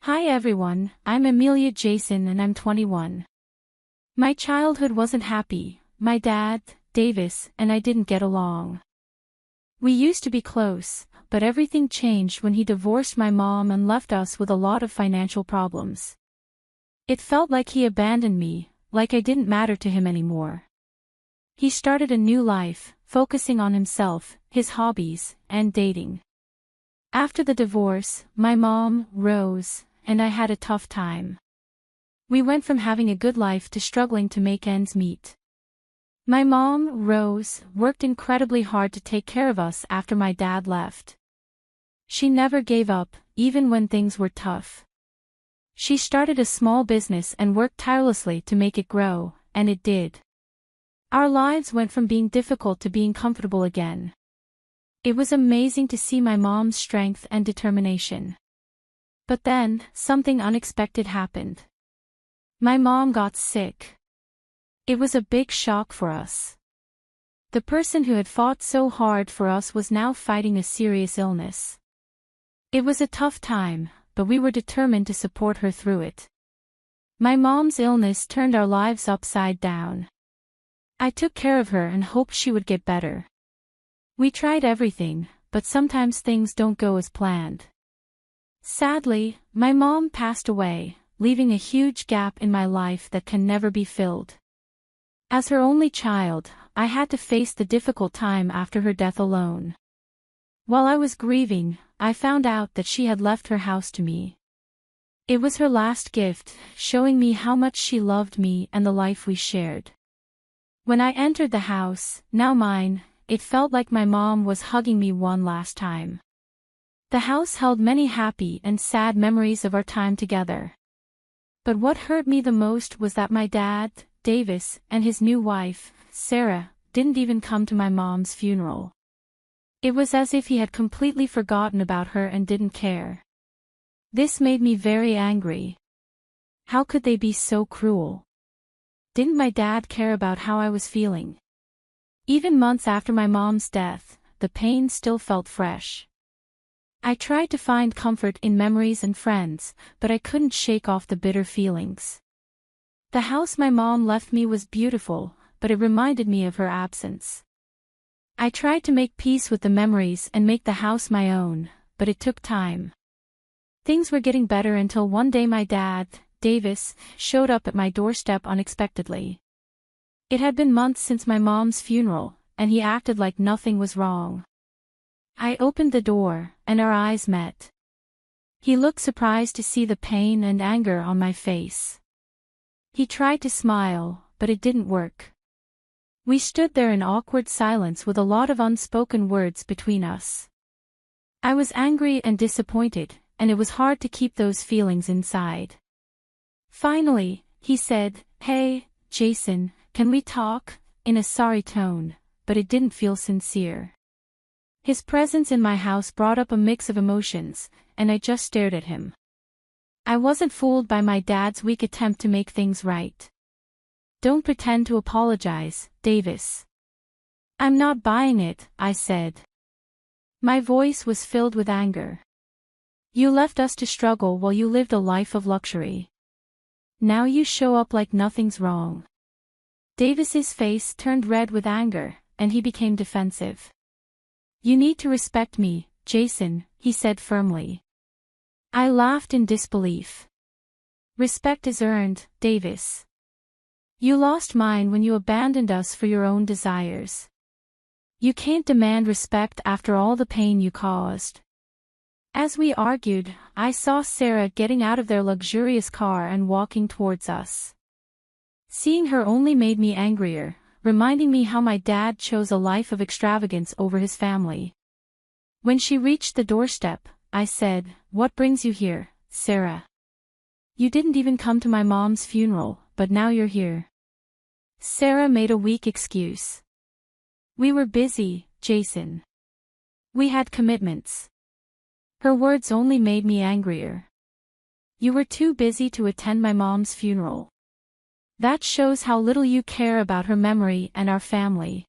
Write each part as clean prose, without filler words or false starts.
Hi everyone, I'm Amelia Jason and I'm 21. My childhood wasn't happy. My dad, Davis, and I didn't get along. We used to be close, but everything changed when he divorced my mom and left us with a lot of financial problems. It felt like he abandoned me, like I didn't matter to him anymore. He started a new life, focusing on himself, his hobbies, and dating. After the divorce, my mom, Rose, and I had a tough time. We went from having a good life to struggling to make ends meet. My mom, Rose, worked incredibly hard to take care of us after my dad left. She never gave up, even when things were tough. She started a small business and worked tirelessly to make it grow, and it did. Our lives went from being difficult to being comfortable again. It was amazing to see my mom's strength and determination. But then, something unexpected happened. My mom got sick. It was a big shock for us. The person who had fought so hard for us was now fighting a serious illness. It was a tough time, but we were determined to support her through it. My mom's illness turned our lives upside down. I took care of her and hoped she would get better. We tried everything, but sometimes things don't go as planned. Sadly, my mom passed away, leaving a huge gap in my life that can never be filled. As her only child, I had to face the difficult time after her death alone. While I was grieving, I found out that she had left her house to me. It was her last gift, showing me how much she loved me and the life we shared. When I entered the house, now mine, it felt like my mom was hugging me one last time. The house held many happy and sad memories of our time together. But what hurt me the most was that my dad, Davis, and his new wife, Sarah, didn't even come to my mom's funeral. It was as if he had completely forgotten about her and didn't care. This made me very angry. How could they be so cruel? Didn't my dad care about how I was feeling? Even months after my mom's death, the pain still felt fresh. I tried to find comfort in memories and friends, but I couldn't shake off the bitter feelings. The house my mom left me was beautiful, but it reminded me of her absence. I tried to make peace with the memories and make the house my own, but it took time. Things were getting better until one day my dad, Davis, showed up at my doorstep unexpectedly. It had been months since my mom's funeral, and he acted like nothing was wrong. I opened the door, and our eyes met. He looked surprised to see the pain and anger on my face. He tried to smile, but it didn't work. We stood there in awkward silence with a lot of unspoken words between us. I was angry and disappointed, and it was hard to keep those feelings inside. Finally, he said, "Hey, Jason, can we talk?" in a sorry tone, but it didn't feel sincere. His presence in my house brought up a mix of emotions, and I just stared at him. I wasn't fooled by my dad's weak attempt to make things right. "Don't pretend to apologize, Davis." "I'm not buying it," I said. My voice was filled with anger. "You left us to struggle while you lived a life of luxury. Now you show up like nothing's wrong." Davis's face turned red with anger, and he became defensive. "You need to respect me, Jason," he said firmly. I laughed in disbelief. "Respect is earned, Davis. You lost mine when you abandoned us for your own desires. You can't demand respect after all the pain you caused." As we argued, I saw Sarah getting out of their luxurious car and walking towards us. Seeing her only made me angrier, reminding me how my dad chose a life of extravagance over his family. When she reached the doorstep, I said, "What brings you here, Sarah? You didn't even come to my mom's funeral, but now you're here." Sarah made a weak excuse. "We were busy, Jason. We had commitments." Her words only made me angrier. "You were too busy to attend my mom's funeral. That shows how little you care about her memory and our family."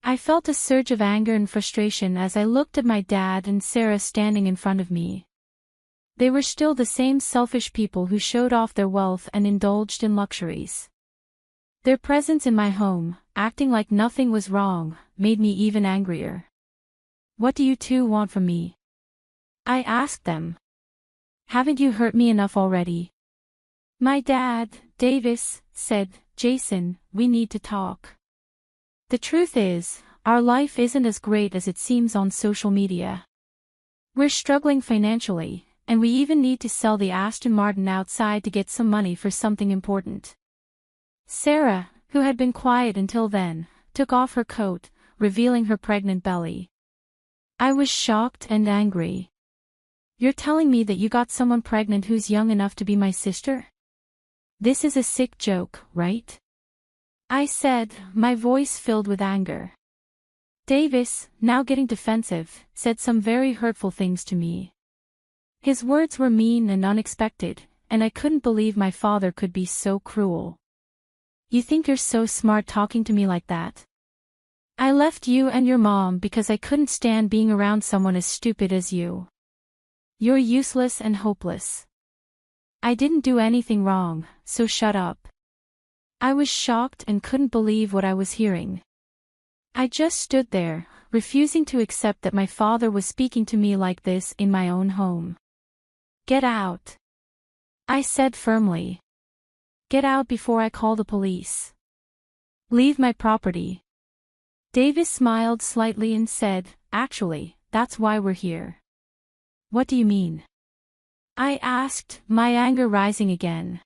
I felt a surge of anger and frustration as I looked at my dad and Sarah standing in front of me. They were still the same selfish people who showed off their wealth and indulged in luxuries. Their presence in my home, acting like nothing was wrong, made me even angrier. "What do you two want from me?" I asked them. "Haven't you hurt me enough already?" My dad, Davis, said, "Jason, we need to talk. The truth is, our life isn't as great as it seems on social media. We're struggling financially, and we even need to sell the Aston Martin outside to get some money for something important." Sarah, who had been quiet until then, took off her coat, revealing her pregnant belly. I was shocked and angry. "You're telling me that you got someone pregnant who's young enough to be my sister? This is a sick joke, right?" I said, my voice filled with anger. Davis, now getting defensive, said some very hurtful things to me. His words were mean and unexpected, and I couldn't believe my father could be so cruel. "You think you're so smart talking to me like that? I left you and your mom because I couldn't stand being around someone as stupid as you. You're useless and hopeless. I didn't do anything wrong, so shut up." I was shocked and couldn't believe what I was hearing. I just stood there, refusing to accept that my father was speaking to me like this in my own home. "Get out," I said firmly. "Get out before I call the police. Leave my property." Davis smiled slightly and said, "Actually, that's why we're here." "What do you mean?" I asked, my anger rising again.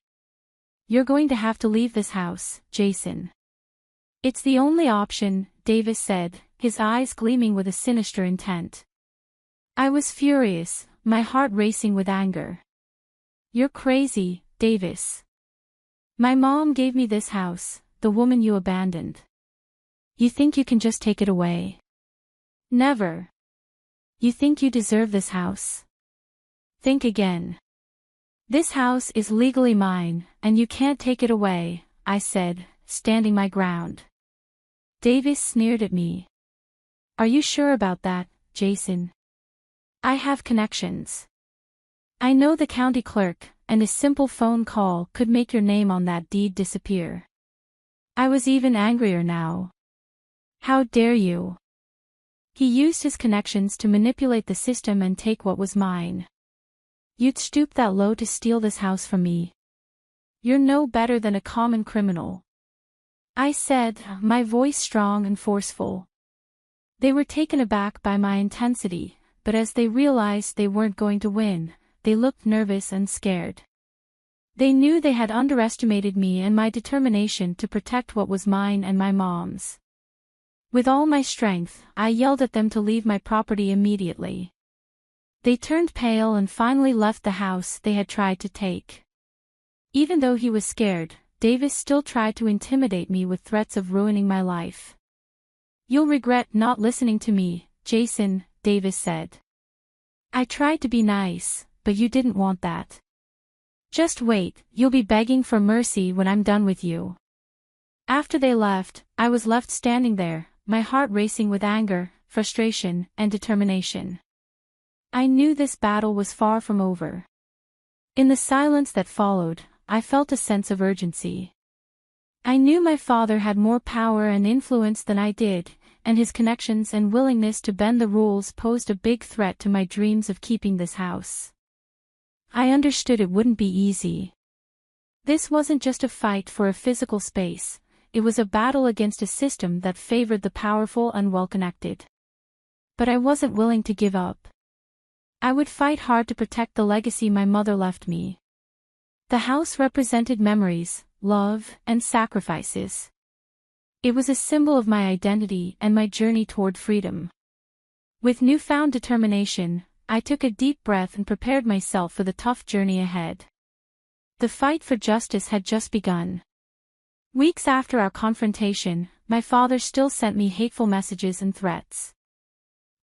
"You're going to have to leave this house, Jason." "It's the only option," Davis said, his eyes gleaming with a sinister intent. I was furious, my heart racing with anger. "You're crazy, Davis. My mom gave me this house, the woman you abandoned. You think you can just take it away? Never. You think you deserve this house? Think again. This house is legally mine, and you can't take it away," I said, standing my ground. Davis sneered at me. "Are you sure about that, Jason? I have connections. I know the county clerk, and a simple phone call could make your name on that deed disappear." I was even angrier now. "How dare you?" He used his connections to manipulate the system and take what was mine. "You'd stoop that low to steal this house from me? You're no better than a common criminal," I said, my voice strong and forceful. They were taken aback by my intensity, but as they realized they weren't going to win, they looked nervous and scared. They knew they had underestimated me and my determination to protect what was mine and my mom's. With all my strength, I yelled at them to leave my property immediately. They turned pale and finally left the house they had tried to take. Even though he was scared, Davis still tried to intimidate me with threats of ruining my life. "You'll regret not listening to me, Jason," Davis said. "I tried to be nice, but you didn't want that. Just wait, you'll be begging for mercy when I'm done with you." After they left, I was left standing there, my heart racing with anger, frustration, and determination. I knew this battle was far from over. In the silence that followed, I felt a sense of urgency. I knew my father had more power and influence than I did, and his connections and willingness to bend the rules posed a big threat to my dreams of keeping this house. I understood it wouldn't be easy. This wasn't just a fight for a physical space, it was a battle against a system that favored the powerful and well-connected. But I wasn't willing to give up. I would fight hard to protect the legacy my mother left me. The house represented memories, love, and sacrifices. It was a symbol of my identity and my journey toward freedom. With newfound determination, I took a deep breath and prepared myself for the tough journey ahead. The fight for justice had just begun. Weeks after our confrontation, my father still sent me hateful messages and threats.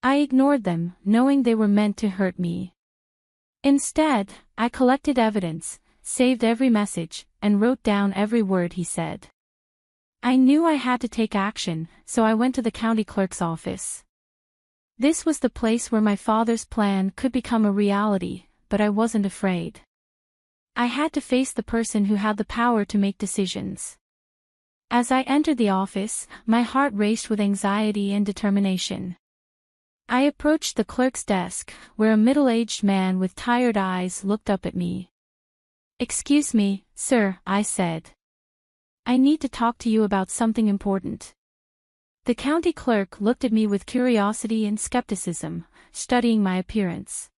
I ignored them, knowing they were meant to hurt me. Instead, I collected evidence, saved every message, and wrote down every word he said. I knew I had to take action, so I went to the county clerk's office. This was the place where my father's plan could become a reality, but I wasn't afraid. I had to face the person who had the power to make decisions. As I entered the office, my heart raced with anxiety and determination. I approached the clerk's desk, where a middle-aged man with tired eyes looked up at me. "Excuse me, sir," I said. "I need to talk to you about something important." The county clerk looked at me with curiosity and skepticism, studying my appearance.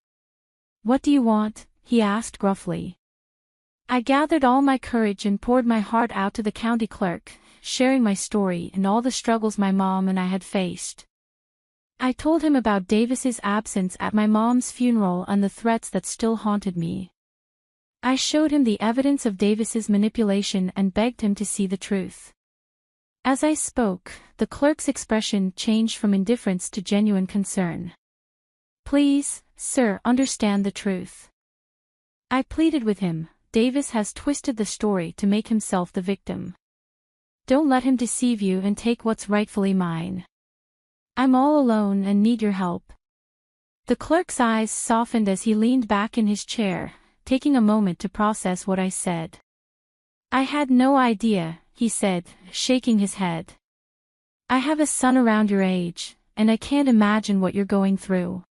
"What do you want?" he asked gruffly. I gathered all my courage and poured my heart out to the county clerk, sharing my story and all the struggles my mom and I had faced. I told him about Davis's absence at my mom's funeral and the threats that still haunted me. I showed him the evidence of Davis's manipulation and begged him to see the truth. As I spoke, the clerk's expression changed from indifference to genuine concern. "Please, sir, understand the truth." I pleaded with him. "Davis has twisted the story to make himself the victim. Don't let him deceive you and take what's rightfully mine. I'm all alone and need your help." The clerk's eyes softened as he leaned back in his chair, taking a moment to process what I said. "I had no idea," he said, shaking his head. "I have a son around your age, and I can't imagine what you're going through.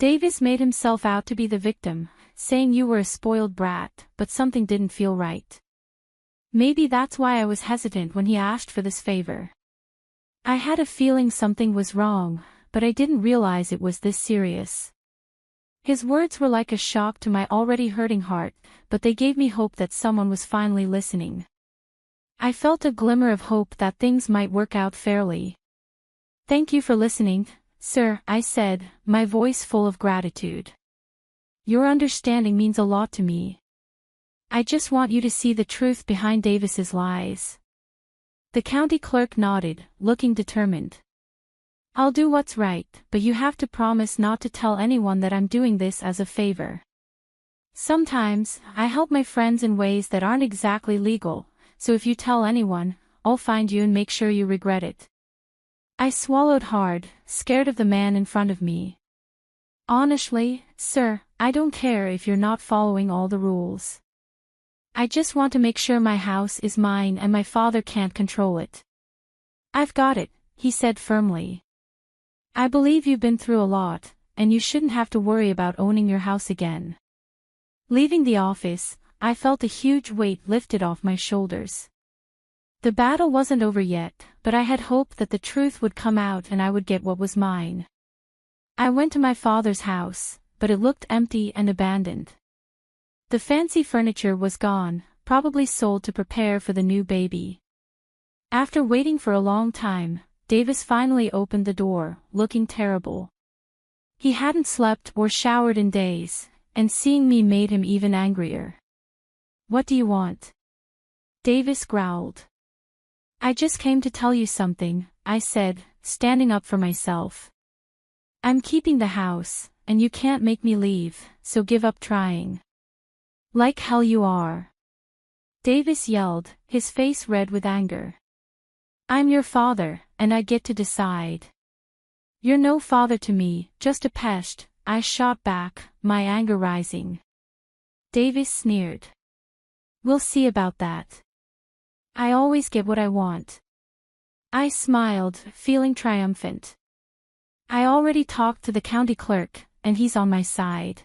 Davis made himself out to be the victim, saying you were a spoiled brat, but something didn't feel right. Maybe that's why I was hesitant when he asked for this favor. I had a feeling something was wrong, but I didn't realize it was this serious." His words were like a shock to my already hurting heart, but they gave me hope that someone was finally listening. I felt a glimmer of hope that things might work out fairly. "Thank you for listening, sir," I said, my voice full of gratitude. "Your understanding means a lot to me. I just want you to see the truth behind Davis's lies." The county clerk nodded, looking determined. "I'll do what's right, but you have to promise not to tell anyone that I'm doing this as a favor. Sometimes, I help my friends in ways that aren't exactly legal, so if you tell anyone, I'll find you and make sure you regret it." I swallowed hard, scared of the man in front of me. "Honestly, sir, I don't care if you're not following all the rules. I just want to make sure my house is mine and my father can't control it." "I've got it," he said firmly. "I believe you've been through a lot, and you shouldn't have to worry about owning your house again." Leaving the office, I felt a huge weight lifted off my shoulders. The battle wasn't over yet, but I had hoped that the truth would come out and I would get what was mine. I went to my father's house, but it looked empty and abandoned. The fancy furniture was gone, probably sold to prepare for the new baby. After waiting for a long time, Davis finally opened the door, looking terrible. He hadn't slept or showered in days, and seeing me made him even angrier. "What do you want?" Davis growled. "I just came to tell you something," I said, standing up for myself. "I'm keeping the house, and you can't make me leave, so give up trying." "Like hell you are!" Davis yelled, his face red with anger. "I'm your father, and I get to decide." "You're no father to me, just a pest," I shot back, my anger rising. Davis sneered. "We'll see about that. I always get what I want." I smiled, feeling triumphant. "I already talked to the county clerk, and he's on my side.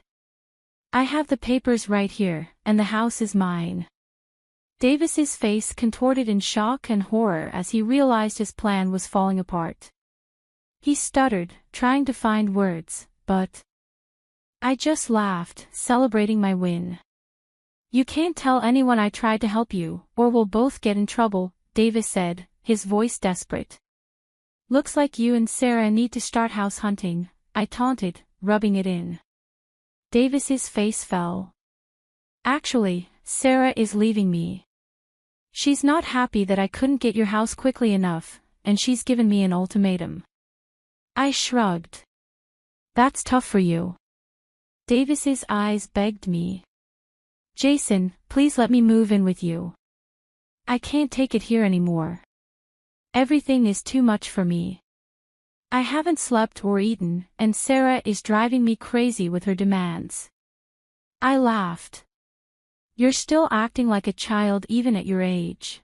I have the papers right here, and the house is mine." Davis's face contorted in shock and horror as he realized his plan was falling apart. He stuttered, trying to find words, but I just laughed, celebrating my win. "You can't tell anyone I tried to help you, or we'll both get in trouble," Davis said, his voice desperate. "Looks like you and Sarah need to start house hunting," I taunted, rubbing it in. Davis's face fell. "Actually, Sarah is leaving me. She's not happy that I couldn't get your house quickly enough, and she's given me an ultimatum." I shrugged. "That's tough for you." Davis's eyes begged me. "Jason, please let me move in with you. I can't take it here anymore. Everything is too much for me. I haven't slept or eaten, and Sarah is driving me crazy with her demands." I laughed. You're still acting like a child even at your age.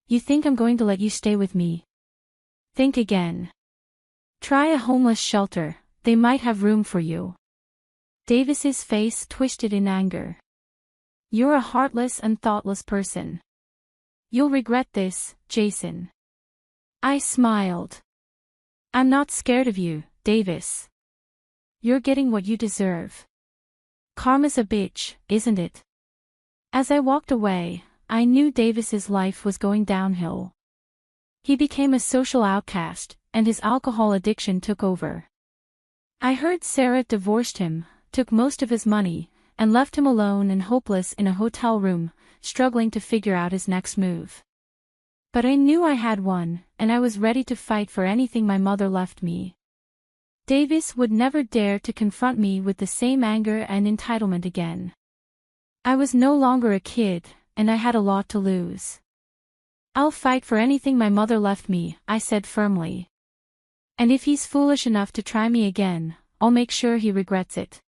You think I'm going to let you stay with me? Think again. Try a homeless shelter, they might have room for you. Davis's face twisted in anger. You're a heartless and thoughtless person. You'll regret this, Jason. I smiled. I'm not scared of you, Davis. You're getting what you deserve. Karma's a bitch, isn't it? As I walked away, I knew Davis's life was going downhill. He became a social outcast, and his alcohol addiction took over. I heard Sarah divorced him, took most of his money, and left him alone and hopeless in a hotel room, struggling to figure out his next move. But I knew I had one, and I was ready to fight for anything my mother left me. Davis would never dare to confront me with the same anger and entitlement again. I was no longer a kid, and I had a lot to lose. I'll fight for anything my mother left me, I said firmly. And if he's foolish enough to try me again, I'll make sure he regrets it.